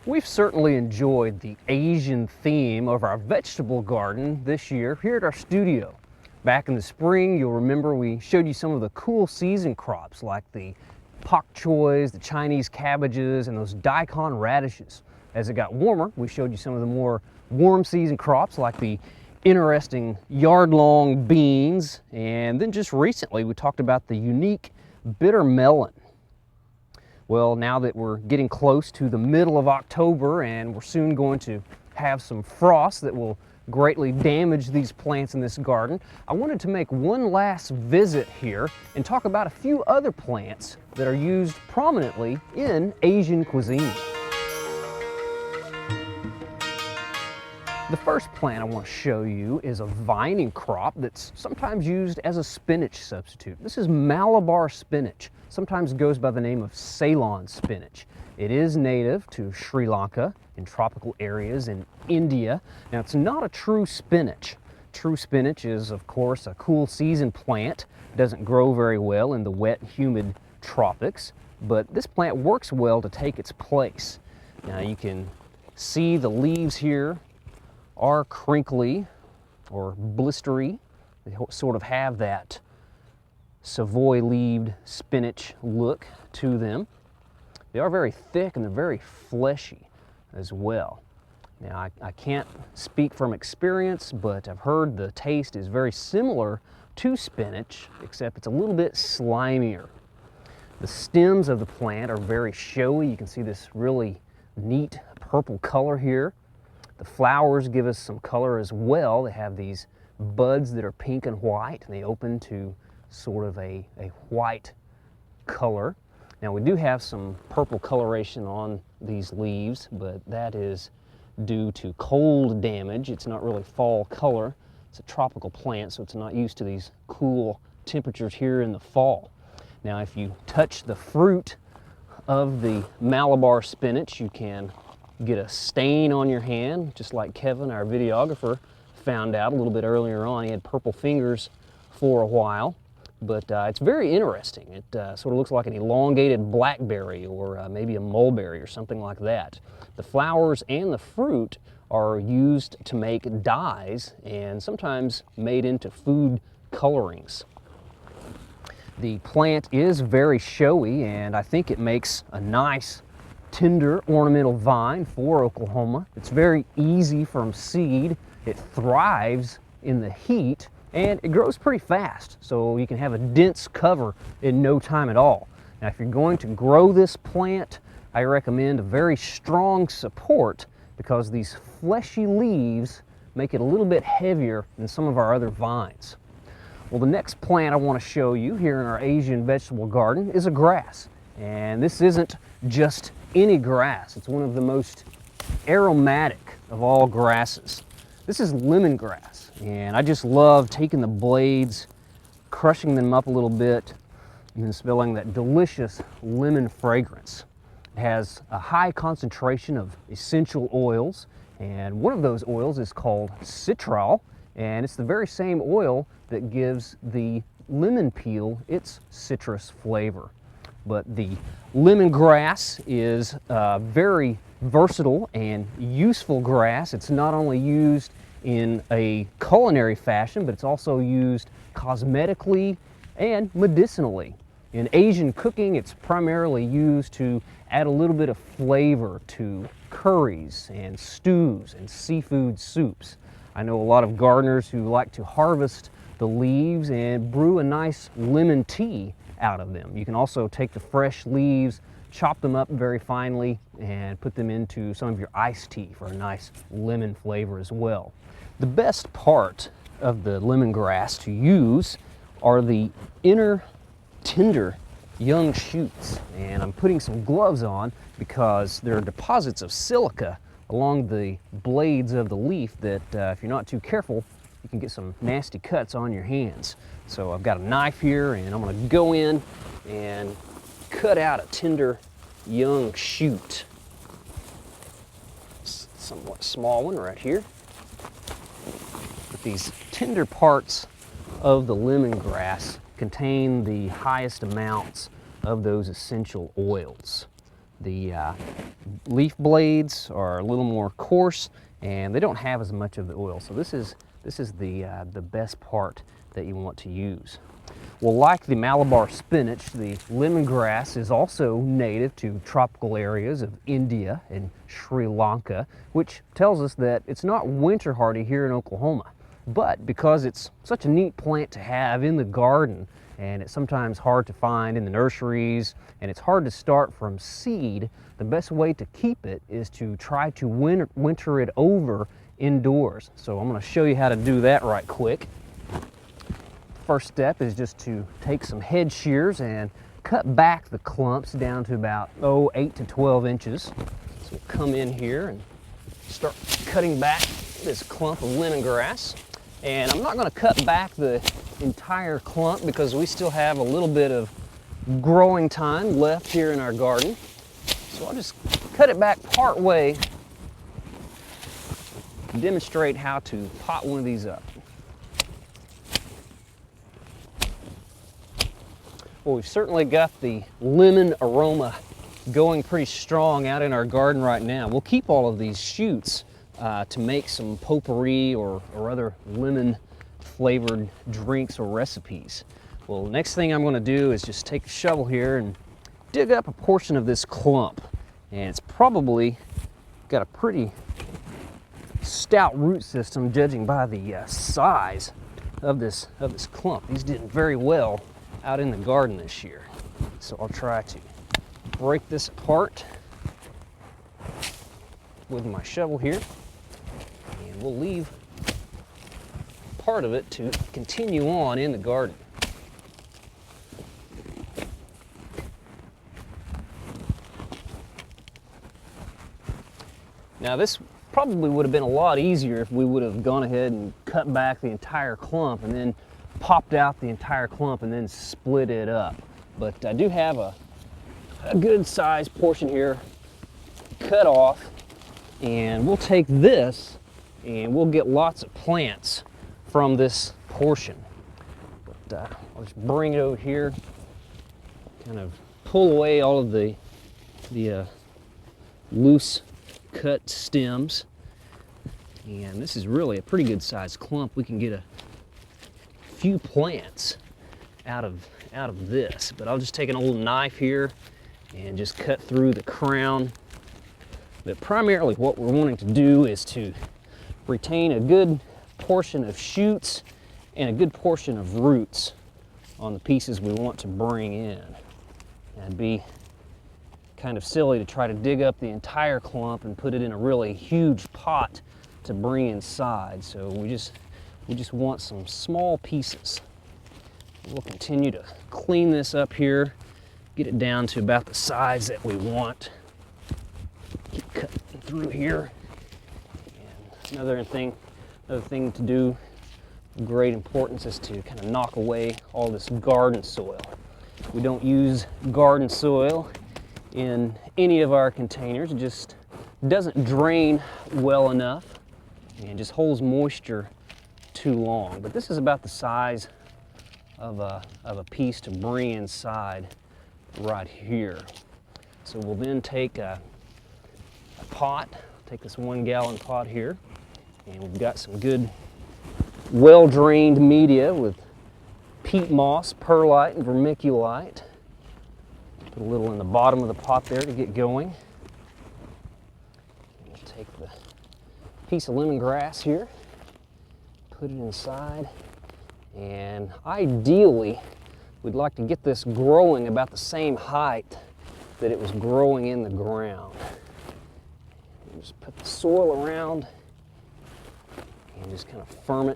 We've certainly enjoyed the Asian theme of our vegetable garden this year here at our studio. Back in the spring, you'll remember we showed you some of the cool season crops like the pak choys, the Chinese cabbages, and those daikon radishes. As it got warmer, we showed you some of the more warm season crops like the interesting yard-long beans, and then just recently we talked about the unique bitter melon. Well, now that we're getting close to the middle of October and we're soon going to have some frost that will greatly damage these plants in this garden, I wanted to make one last visit here and talk about a few other plants that are used prominently in Asian cuisine. The first plant I want to show you is a vining crop that's sometimes used as a spinach substitute. This is Malabar spinach. Sometimes goes by the name of Ceylon spinach. It is native to Sri Lanka in tropical areas in India. Now, it's not a true spinach. True spinach is, of course, a cool season plant. It doesn't grow very well in the wet, humid tropics, but this plant works well to take its place. Now, you can see the leaves here are crinkly or blistery. They sort of have that Savoy-leaved spinach look to them. They are very thick and they're very fleshy as well. Now, I can't speak from experience, but I've heard the taste is very similar to spinach, except it's a little bit slimier. The stems of the plant are very showy. You can see this really neat purple color here. The flowers give us some color as well. They have these buds that are pink and white, and they open to sort of a white color. Now, we do have some purple coloration on these leaves, but that is due to cold damage. It's not really fall color. It's a tropical plant, so it's not used to these cool temperatures here in the fall. Now, if you touch the fruit of the Malabar spinach, you can get a stain on your hand, just like Kevin, our videographer, found out a little bit earlier on. He had purple fingers for a while. But it's very interesting. It sort of looks like an elongated blackberry or maybe a mulberry or something like that. The flowers and the fruit are used to make dyes and sometimes made into food colorings. The plant is very showy, and I think it makes a nice tender ornamental vine for Oklahoma. It's very easy from seed. It thrives in the heat, and it grows pretty fast, so you can have a dense cover in no time at all. Now, if you're going to grow this plant, I recommend a very strong support because these fleshy leaves make it a little bit heavier than some of our other vines. Well, the next plant I want to show you here in our Asian vegetable garden is a grass. And this isn't just any grass. It's one of the most aromatic of all grasses. This is lemongrass, and I just love taking the blades, crushing them up a little bit, and then smelling that delicious lemon fragrance. It has a high concentration of essential oils, and one of those oils is called citral, and it's the very same oil that gives the lemon peel its citrus flavor. But the lemongrass is very versatile and useful grass. It's not only used in a culinary fashion, but it's also used cosmetically and medicinally. In Asian cooking, it's primarily used to add a little bit of flavor to curries and stews and seafood soups. I know a lot of gardeners who like to harvest the leaves and brew a nice lemon tea out of them. You can also take the fresh leaves, chop them up very finely, and put them into some of your iced tea for a nice lemon flavor as well. The best part of the lemongrass to use are the inner tender young shoots, and I'm putting some gloves on because there are deposits of silica along the blades of the leaf that if you're not too careful, you can get some nasty cuts on your hands. So I've got a knife here, and I'm going to go in and cut out a tender young shoot. Somewhat small one right here. But these tender parts of the lemongrass contain the highest amounts of those essential oils. The leaf blades are a little more coarse and they don't have as much of the oil. So this is the best part that you want to use. Well, like the Malabar spinach, the lemongrass is also native to tropical areas of India and Sri Lanka, which tells us that it's not winter hardy here in Oklahoma. But because it's such a neat plant to have in the garden, and it's sometimes hard to find in the nurseries, and it's hard to start from seed, the best way to keep it is to try to winter it over indoors. So I'm going to show you how to do that right quick. First step is just to take some head shears and cut back the clumps down to about 8 to 12 inches. So we'll come in here and start cutting back this clump of lemongrass. And I'm not going to cut back the entire clump because we still have a little bit of growing time left here in our garden. So I'll just cut it back part way to demonstrate how to pot one of these up. Well, we've certainly got the lemon aroma going pretty strong out in our garden right now. We'll keep all of these shoots to make some potpourri or other lemon flavored drinks or recipes. Well, the next thing I'm going to do is just take a shovel here and dig up a portion of this clump. And it's probably got a pretty stout root system judging by the size of this clump. These did very well out in the garden this year. So I'll try to break this apart with my shovel here, and we'll leave part of it to continue on in the garden. Now this probably would have been a lot easier if we would have gone ahead and cut back the entire clump and then popped out the entire clump and then split it up. But I do have a good sized portion here cut off, and we'll take this and we'll get lots of plants from this portion. But I'll just bring it over here, kind of pull away all of the loose cut stems. And this is really a pretty good sized clump. We can get a few plants out of this, but I'll just take an old knife here and just cut through the crown. But primarily what we're wanting to do is to retain a good portion of shoots and a good portion of roots on the pieces we want to bring in. And it'd be kind of silly to try to dig up the entire clump and put it in a really huge pot to bring inside. So we just want some small pieces. We'll continue to clean this up here, get it down to about the size that we want. Keep cutting through here. And another thing to do of great importance is to kind of knock away all this garden soil. We don't use garden soil in any of our containers. It just doesn't drain well enough and just holds moisture too long. But this is about the size of a piece to bring inside right here. So we'll then take a pot, take this 1 gallon pot here, and we've got some good well-drained media with peat moss, perlite, and vermiculite. Put a little in the bottom of the pot there to get going. We'll take the piece of lemongrass here, put it inside, and ideally we'd like to get this growing about the same height that it was growing in the ground. And just put the soil around and just kind of firm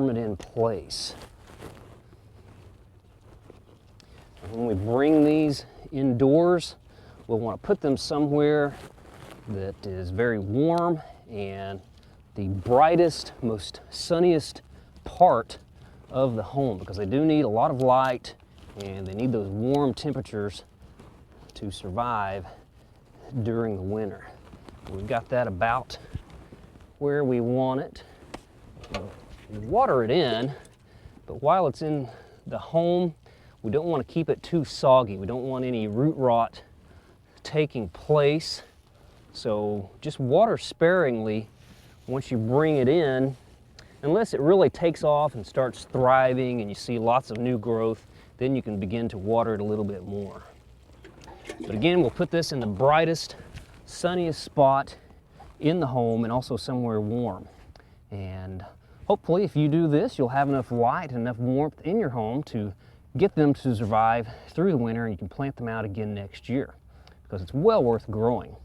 it in place. And when we bring these indoors, we'll want to put them somewhere that is very warm and the brightest, most sunniest part of the home, because they do need a lot of light and they need those warm temperatures to survive during the winter. We've got that about where we want it. We'll water it in, but while it's in the home, we don't want to keep it too soggy. We don't want any root rot taking place. So just water sparingly once you bring it in, unless it really takes off and starts thriving and you see lots of new growth, then you can begin to water it a little bit more. But again, we'll put this in the brightest, sunniest spot in the home and also somewhere warm. And hopefully if you do this, you'll have enough light and enough warmth in your home to get them to survive through the winter, and you can plant them out again next year because it's well worth growing.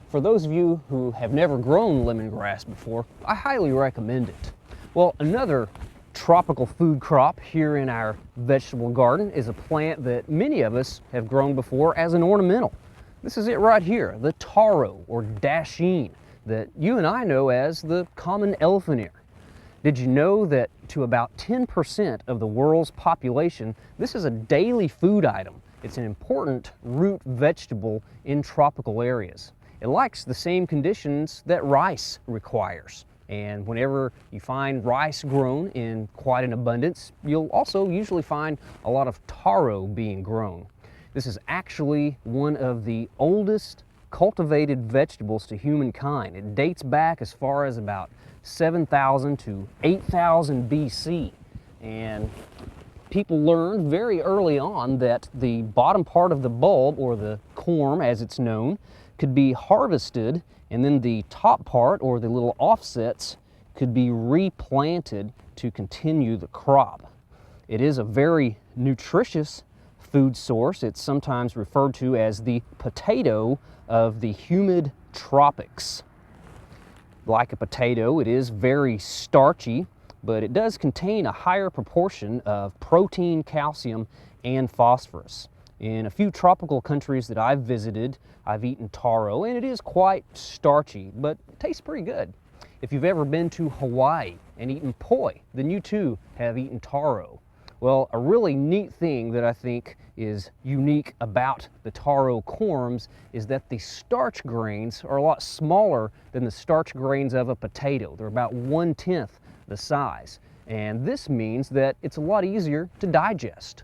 For those of you who have never grown lemongrass before, I highly recommend it. Well, another tropical food crop here in our vegetable garden is a plant that many of us have grown before as an ornamental. This is it right here, the taro or dasheen that you and I know as the common elephant ear. Did you know that to about 10% of the world's population, this is a daily food item? It's an important root vegetable in tropical areas. It likes the same conditions that rice requires. And whenever you find rice grown in quite an abundance, you'll also usually find a lot of taro being grown. This is actually one of the oldest cultivated vegetables to humankind. It dates back as far as about 7,000 to 8,000 BC. And people learned very early on that the bottom part of the bulb, or the corm as it's known, could be harvested, and then the top part, or the little offsets, could be replanted to continue the crop. It is a very nutritious food source. It's sometimes referred to as the potato of the humid tropics. Like a potato, it is very starchy, but it does contain a higher proportion of protein, calcium, and phosphorus. In a few tropical countries that I've visited, I've eaten taro, and it is quite starchy, but it tastes pretty good. If you've ever been to Hawaii and eaten poi, then you too have eaten taro. Well, a really neat thing that I think is unique about the taro corms is that the starch grains are a lot smaller than the starch grains of a potato. They're about 1/10 the size. And this means that it's a lot easier to digest.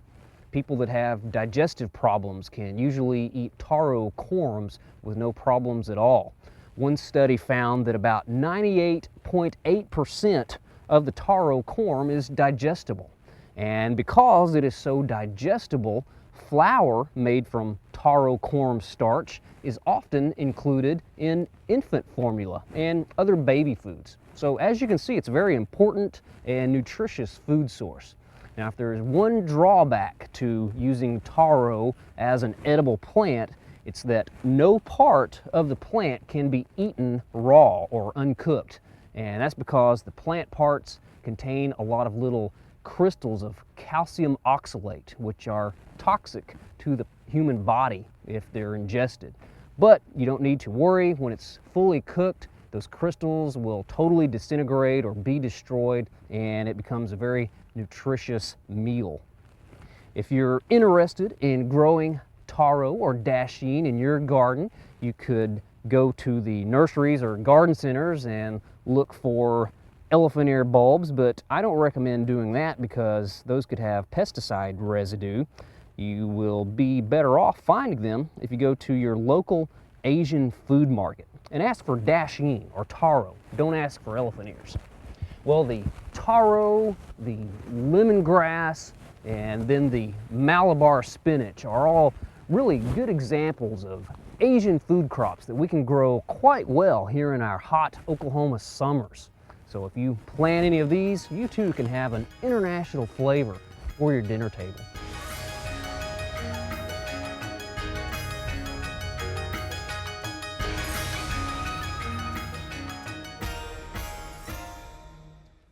People that have digestive problems can usually eat taro corms with no problems at all. One study found that about 98.8% of the taro corm is digestible. And because it is so digestible, flour made from taro corm starch is often included in infant formula and other baby foods. So as you can see, it's a very important and nutritious food source. Now, if there is one drawback to using taro as an edible plant, it's that no part of the plant can be eaten raw or uncooked. And that's because the plant parts contain a lot of little crystals of calcium oxalate, which are toxic to the human body if they're ingested. But you don't need to worry. When it's fully cooked, those crystals will totally disintegrate or be destroyed, and it becomes a very nutritious meal. If you're interested in growing taro or dasheen in your garden, you could go to the nurseries or garden centers and look for elephant ear bulbs, but I don't recommend doing that because those could have pesticide residue. You will be better off finding them if you go to your local Asian food market and ask for dasheen or taro. Don't ask for elephant ears. Well, the taro, the lemongrass, and then the Malabar spinach are all really good examples of Asian food crops that we can grow quite well here in our hot Oklahoma summers. So if you plant any of these, you too can have an international flavor for your dinner table.